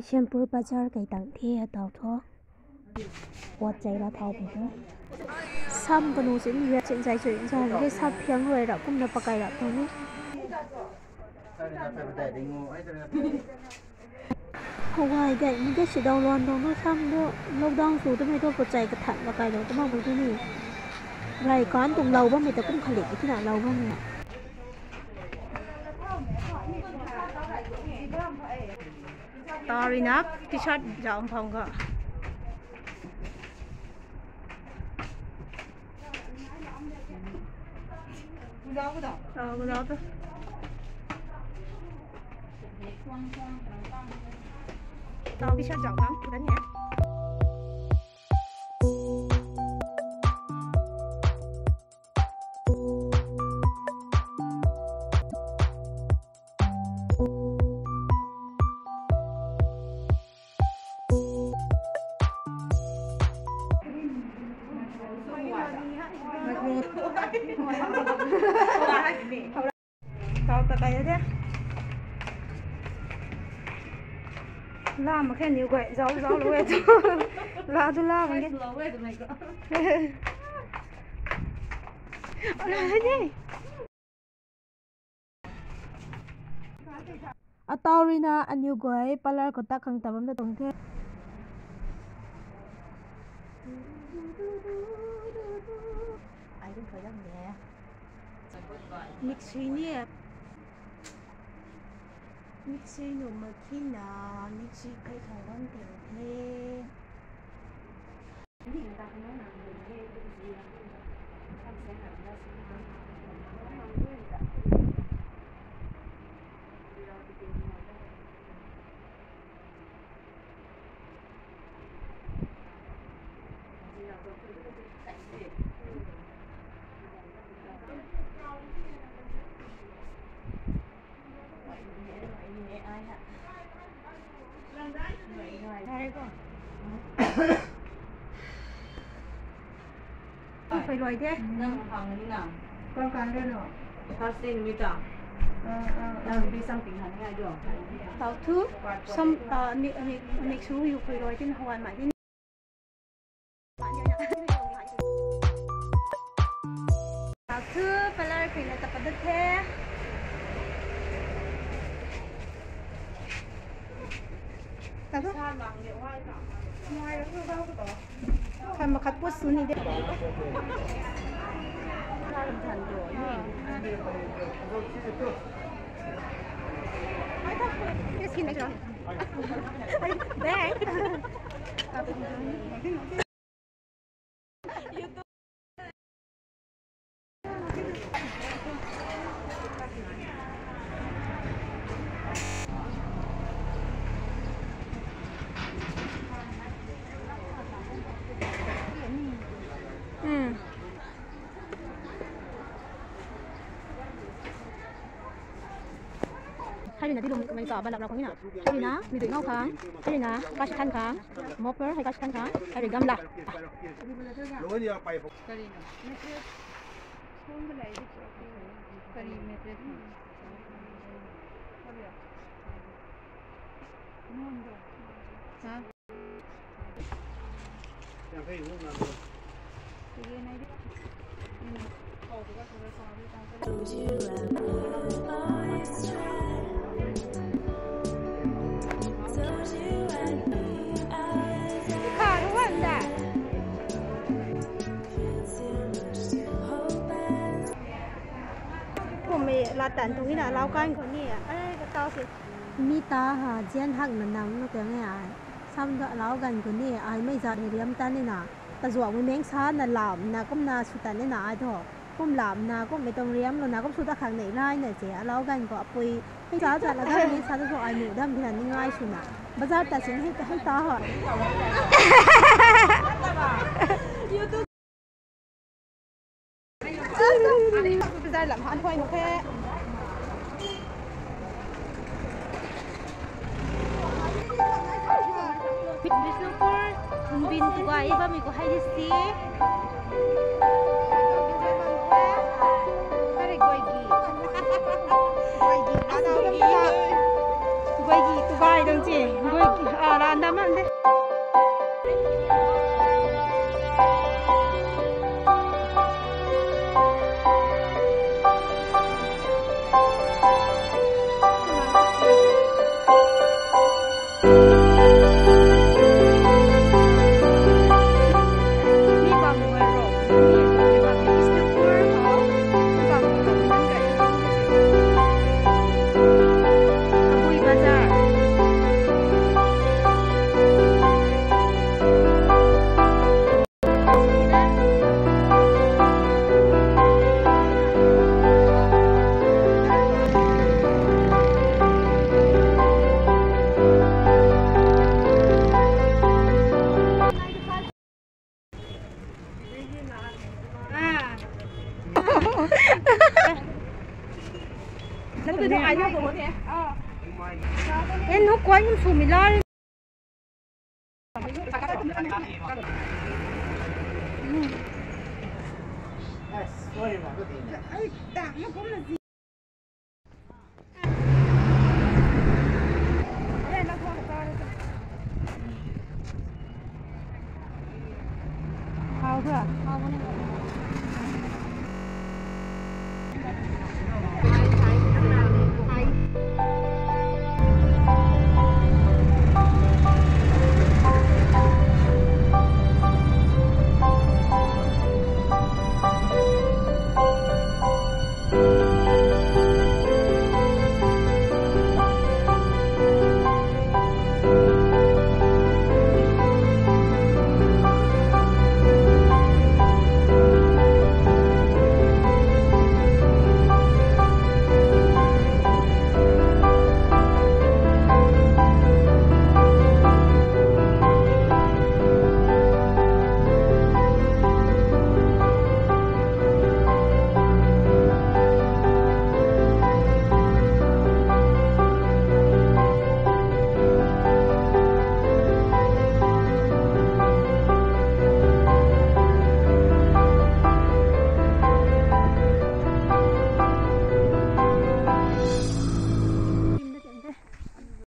Shampoo bazar kay tang thia tao tho wat chai la thau bu sam banu sin ya chen chai choi jan ge sap phiang roi ra kum na pakai ra to ni hawai dai ni ge si dau lon dong no sam do lockdown su to mai to po chai ka than la kai do to ma bu tu ni rai kan tung lau ba mi ta kum khali ki na lau ba mi Tari nap t-shirt jaung phong ka. Gudaw to. Tao t-shirt jaung phong, udah ni. Tao ta cái thế la mà khen nhiều quậy rau rau luôn la tôi la mà cái à tao rina anh nhiều quậy palar có ta khăng tập nó tổng thế ai cũng phải làm nhẹ mixi nè mixi nụ mà khi nào mixi cái thằng con tiểu thế phải loại thế hàng như nào con càng lên rồi phát sinh như nào đang đi sang tỉnh Hàn ngay được tao thứ xong mix số yêu phải loại trên hoàn mãi trên tao thứ phải là phải là tập được thế tao thứ kan makat pus ni dia. Dalam tanda ni. Ai tak? Dia skin macam. Bang. Hay là đi lùng mình cỏ ban đầu có như nào? Hay là mình đuổi ngao kháng, hay là cá sấu kháng, mopper hay cá sấu kháng, hay là gam lạc. Là tận tụi nó lao canh con nè, cái tao sẽ mi ta ha gen hắc là nằm nó tiếng nghe ai, xong đó lao canh con nè, ai mấy giờ thì làm tan nè, ta dọa với miếng xa là làm, na cũng na sụt tan nè ai thôi, cũng làm na cũng mấy tông riêng rồi na cũng sụt ta khang này lại nè chị, lao canh có bùi, cái giá là cái này sao ta ai nhủ đâm thì là những ai sụt na, bây giờ ta xin hết ta hỏi. Bây giờ làm hắn thôi nó thế. Bin juga iba mi ko hay disti. Kare goigi. Goigi. Ana goigi tu bai dong chi. Goigi. Nó từ đâu ai nhớ của thế? Em nó quá nhưng sùn mình lo. Hào chưa? Hào